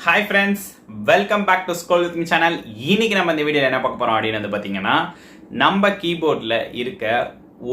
Hi friends, welcome back to school with me channel. இன்னைக்கு நம்ம இந்த வீடியோவில் என்ன பார்க்க போகிறோம் அப்படின்னு வந்து பார்த்தீங்கன்னா, நம்ம கீபோர்டில்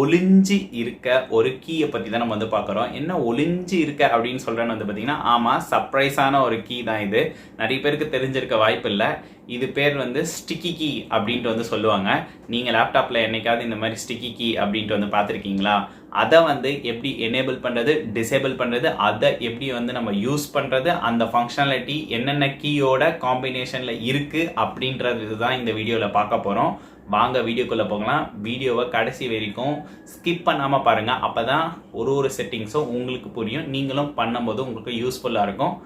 ஒளிஞ்சு இருக்க ஒரு கீயை பற்றி தான் நம்ம வந்து பார்க்குறோம். என்ன ஒளிஞ்சு இருக்க அப்படின்னு சொல்கிறேன்னு வந்து பார்த்தீங்கன்னா, ஆமாம், சர்ப்ரைஸான ஒரு கீ தான் இது. நிறைய பேருக்கு தெரிஞ்சிருக்க வாய்ப்பு இல்லை. இது பேர் வந்து ஸ்டிக்கி கீ அப்படின்ட்டு வந்து சொல்லுவாங்க. நீங்கள் லேப்டாப்பில் என்னைக்காவது இந்த மாதிரி ஸ்டிக்கி கீ அப்படின்ட்டு வந்து பார்த்துருக்கீங்களா? அதை வந்து எப்படி எனேபிள் பண்ணுறது, டிசேபிள் பண்ணுறது, அதை எப்படி வந்து நம்ம யூஸ் பண்ணுறது, அந்த ஃபங்க்ஷனாலிட்டி என்னென்ன கீயோட காம்பினேஷனில் இருக்குது அப்படின்றது இதுதான் இந்த வீடியோவில் பார்க்க போகிறோம். வாங்க வீடியோக்குள்ளே போகலாம். வீடியோவை கடைசி வரைக்கும் ஸ்கிப் பண்ணாமல் பாருங்கள். அப்போ தான் ஒரு செட்டிங்ஸும் உங்களுக்கு புரியும், நீங்களும் பண்ணும்போது உங்களுக்கு யூஸ்ஃபுல்லாக இருக்கும்.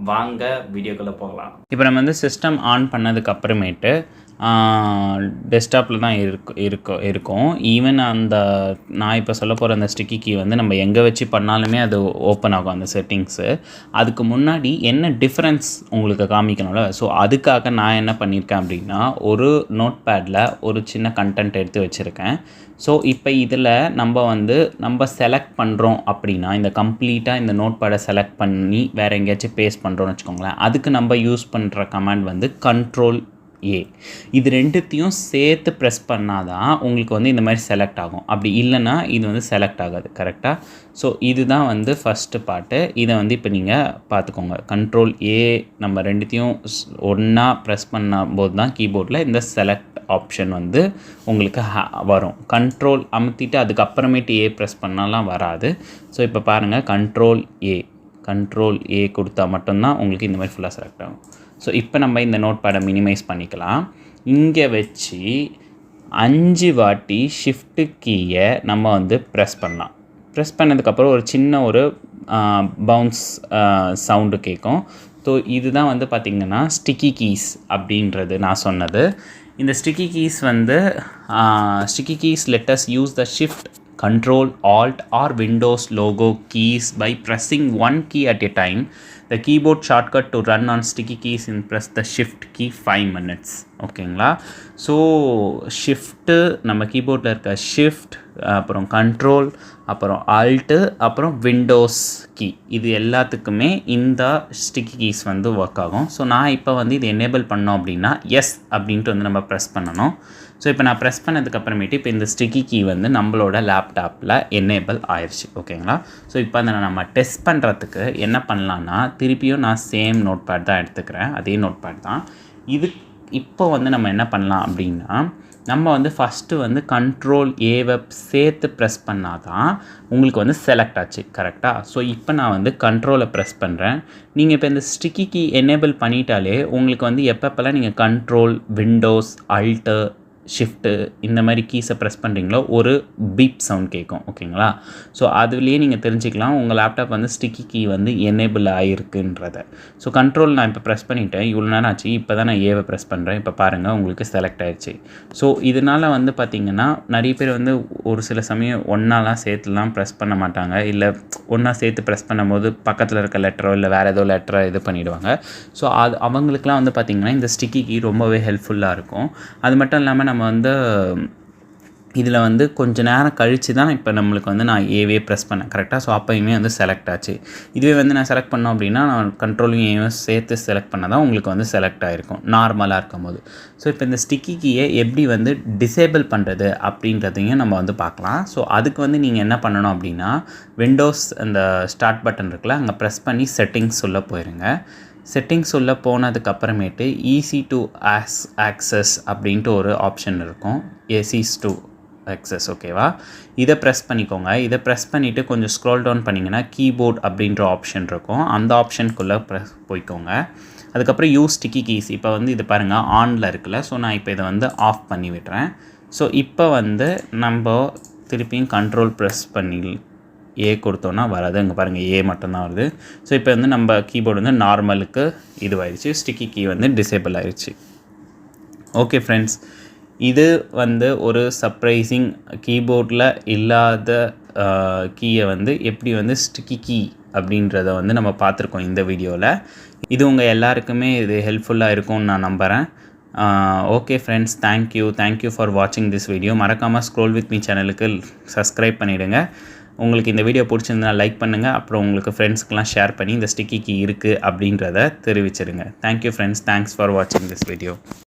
வாங்க வீடியோக்குள்ளே போகலாம். இப்போ நம்ம வந்து சிஸ்டம் ஆன் பண்ணதுக்கு அப்புறமேட்டு டெஸ்க்டாப்பில் தான் இருக்கும். ஈவன் அந்த நான் இப்போ சொல்ல போகிற அந்த ஸ்டிக்கி கீ வந்து நம்ம எங்கே வச்சு பண்ணாலுமே அது ஓப்பன் ஆகும் அந்த செட்டிங்ஸு. அதுக்கு முன்னாடி என்ன டிஃப்ரென்ஸ் உங்களுக்கு காமிக்கணும்ல, ஸோ அதுக்காக நான் என்ன பண்ணியிருக்கேன் அப்படின்னா, ஒரு நோட் பேடில் ஒரு சின்ன கண்டென்ட் எடுத்து வச்சுருக்கேன். ஸோ இப்போ இதில் நம்ம செலக்ட் பண்ணுறோம் அப்படின்னா, இந்த கம்ப்ளீட்டாக இந்த நோட் பேடை செலக்ட் பண்ணி வேறு எங்கேயாச்சும் பேஸ்ட் பண்ணுறோன்னு வச்சுக்கோங்களேன். அதுக்கு நம்ம யூஸ் பண்ணுற கமாண்ட் வந்து கண்ட்ரோல் ஏ. இது ரெண்டுத்தையும் சேர்த்து ப்ரெஸ் பண்ணால் தான் உங்களுக்கு வந்து இந்த மாதிரி செலக்ட் ஆகும். அப்படி இல்லைன்னா இது வந்து செலக்ட் ஆகாது. கரெக்டாக? ஸோ இதுதான் வந்து ஃபஸ்ட்டு பார்ட்டு. இதை வந்து இப்போ நீங்கள் பார்த்துக்கோங்க. கண்ட்ரோல் ஏ நம்ம ரெண்டுத்தையும் ஒன்றா ப்ரெஸ் பண்ணும்போது தான் கீபோர்டில் இந்த செலக்ட் ஆப்ஷன் வந்து உங்களுக்கு வரும். கண்ட்ரோல் அமுத்திட்டு அதுக்கப்புறமேட்டு ஏ ப்ரெஸ் பண்ணாலாம் வராது. ஸோ இப்போ பாருங்கள், கண்ட்ரோல் ஏ கொடுத்தா மட்டும்தான் உங்களுக்கு இந்த மாதிரி ஃபுல்லாக செலக்ட் ஆகும். ஸோ இப்போ நம்ம இந்த நோட் பேடை மினிமைஸ் பண்ணிக்கலாம். இங்கே வச்சு 5 வாட்டி ஷிஃப்ட்டு கீயை நம்ம வந்து ப்ரெஸ் பண்ணலாம். ப்ரெஸ் பண்ணதுக்கப்புறம் ஒரு சின்ன பவுன்ஸ் சவுண்டு கேட்கும். ஸோ இதுதான் வந்து பார்த்திங்கன்னா ஸ்டிக்கி கீஸ் அப்படின்றது நான் சொன்னது. இந்த sticky keys let us use the shift, control, alt or windows logo keys by pressing one key at a time. The keyboard shortcut to run on sticky keys and press the shift key 5 minutes. ஓகேங்களா? So shift நம்ம கீபோர்டில் இருக்க shift, அப்புறம் control, அப்புறம் alt, அப்புறம் Windows key, இது எல்லாத்துக்குமே இந்த ஸ்டிக்கி கீஸ் வந்து ஒர்க் ஆகும். ஸோ நான் இப்போ வந்து இது எனேபிள் பண்ணோம் அப்படின்னா எஸ் அப்படின்ட்டு வந்து நம்ம ப்ரெஸ் பண்ணணும். ஸோ இப்போ நான் ப்ரெஸ் பண்ணதுக்கப்புறமேட்டு இப்போ இந்த ஸ்டிக்கி கீ வந்து நம்மளோட லேப்டாப்பில் எனேபிள் ஆயிடுச்சு. ஓகேங்களா? ஸோ இப்போ அதை நம்ம டெஸ்ட் பண்ணுறதுக்கு என்ன பண்ணலான்னா, திருப்பியும் நான் சேம் நோட் பேட் தான் எடுத்துக்கிறேன். அதே நோட் பேட் தான் இது. இப்போ வந்து நம்ம என்ன பண்ணலாம் அப்படின்னா, நம்ம வந்து ஃபஸ்ட்டு வந்து கண்ட்ரோல் ஏவை சேர்த்து ப்ரெஸ் பண்ணால் தான் உங்களுக்கு வந்து செலக்ட் ஆச்சு. கரெக்டாக? ஸோ இப்போ நான் வந்து கண்ட்ரோலை ப்ரெஸ் பண்ணுறேன். நீங்கள் இப்போ இந்த ஸ்டிக்கி கீ எனேபிள் பண்ணிட்டாலே உங்களுக்கு வந்து எப்பப்பெல்லாம் நீங்கள் கண்ட்ரோல், விண்டோஸ், ஆல்ட்டு, ஷிஃப்ட்டு இந்த மாதிரி கீஸை ப்ரெஸ் பண்ணுறீங்களோ ஒரு பீப் சவுண்ட் கேட்கும். ஓகேங்களா? ஸோ அதுலேயே நீங்கள் தெரிஞ்சுக்கலாம் உங்கள் லேப்டாப் வந்து ஸ்டிக்கி கீ வந்து எனேபிள் ஆகிருக்குன்றத. ஸோ கண்ட்ரோல் நான் இப்போ ப்ரெஸ் பண்ணிவிட்டேன். இவ்வளோ நேரம் ஆச்சு. இப்போ தான் நான் ஏவை ப்ரெஸ் பண்ணுறேன். இப்போ பாருங்கள், உங்களுக்கு செலக்ட் ஆகிடுச்சு. ஸோ இதனால் வந்து பார்த்திங்கன்னா நிறைய பேர் வந்து ஒரு சில சமயம் ஒன்றாலாம் சேர்த்துலாம் ப்ரெஸ் பண்ண மாட்டாங்க. இல்லை ஒன்றா சேர்த்து ப்ரெஸ் பண்ணும்போது பக்கத்தில் இருக்க லெட்டரோ இல்லை வேறு ஏதோ லெட்டரோ இது பண்ணிவிடுவாங்க. ஸோ அது அவங்களுக்குலாம் வந்து பார்த்திங்கன்னா இந்த ஸ்டிக்கி கீ ரொம்பவே ஹெல்ப்ஃபுல்லாக இருக்கும். அது மட்டும் இல்லாமல் நம்ம வந்து இதில் வந்து கொஞ்சம் நேரம் கழித்து தான் இப்போ நம்மளுக்கு வந்து நான் ஏவே ப்ரெஸ் பண்ணேன். கரெக்டாக? ஸோ அப்போயுமே வந்து செலக்ட் ஆச்சு. இதுவே வந்து நான் செலக்ட் பண்ணோம் அப்படின்னா, நான் கண்ட்ரோலையும் ஏவும் சேர்த்து செலக்ட் பண்ணால் தான் உங்களுக்கு வந்து செலக்ட் ஆகிருக்கும் நார்மலாக இருக்கும்போது. ஸோ இப்போ இந்த ஸ்டிக்கி கீயை எப்படி வந்து டிசேபிள் பண்ணுறது அப்படின்றதையும் நம்ம வந்து பார்க்கலாம். ஸோ அதுக்கு வந்து நீங்கள் என்ன பண்ணணும் அப்படின்னா, விண்டோஸ் அந்த ஸ்டார்ட் பட்டன் இருக்குல்ல, அங்கே ப்ரெஸ் பண்ணி செட்டிங்ஸ் உள்ள போயிருங்க. செட்டிங்ஸ் உள்ள போனதுக்கப்புறமேட்டு ஈஸி டு ஆக்சஸ் அப்படின்ட்டு ஒரு ஆப்ஷன் இருக்கும். ACs to access. ஓகேவா? இதை ப்ரெஸ் பண்ணிக்கோங்க. இதை ப்ரெஸ் பண்ணிவிட்டு கொஞ்சம் ஸ்க்ரோல் டவுன் பண்ணிங்கன்னா கீபோர்ட் அப்படின்ற ஆப்ஷன் இருக்கும். அந்த ஆப்ஷனுக்குள்ளே போய்க்கோங்க. அதுக்கப்புறம் யூஸ் ஸ்டிக்கி கீஸ். இப்போ வந்து இது பாருங்கள், ஆனில் இருக்குல்ல. ஸோ நான் இப்போ இதை வந்து ஆஃப் பண்ணி விடுறேன். ஸோ இப்போ வந்து நம்ம திருப்பியும் கண்ட்ரோல் ப்ரெஸ் பண்ணி ஏ கொடுத்தோன்னா வராது. அங்கே பாருங்கள், ஏ மட்டும்தான் வருது. ஸோ இப்போ வந்து நம்ம கீபோர்டு வந்து நார்மலுக்கு இதுவாகிடுச்சு. ஸ்டிக்கி கீ வந்து டிசேபிள் ஆகிடுச்சு. ஓகே ஃப்ரெண்ட்ஸ், இது வந்து ஒரு சர்ப்ரைசிங் கீபோர்டில் இல்லாத கீயை வந்து எப்படி வந்து ஸ்டிக்கி கீ அப்படின்றத வந்து நம்ம பார்த்துருக்கோம் இந்த வீடியோவில். இது உங்கள் எல்லாருக்குமே இது ஹெல்ப்ஃபுல்லாக இருக்கும்னு நான் நம்புகிறேன். ஓகே ஃப்ரெண்ட்ஸ், தேங்க்யூ ஃபார் வாட்சிங் திஸ் வீடியோ. மறக்காமல் ஸ்க்ரோல் வித் மீ சேனலுக்கு சப்ஸ்கிரைப் பண்ணிவிடுங்க. உங்களுக்கு இந்த வீடியோ பிடிச்சிருந்தா லைக் பண்ணுங்கள். அப்புறம் உங்களுக்கு ஃப்ரெண்ட்ஸ்க்கெலாம் ஷேர் பண்ணி இந்த ஸ்டிக்கி கீ இருக்குது அப்படின்றத தெரிவிச்சிருங்க. Thank you friends. தேங்க்ஸ் ஃபார் வாட்சிங் திஸ் வீடியோ.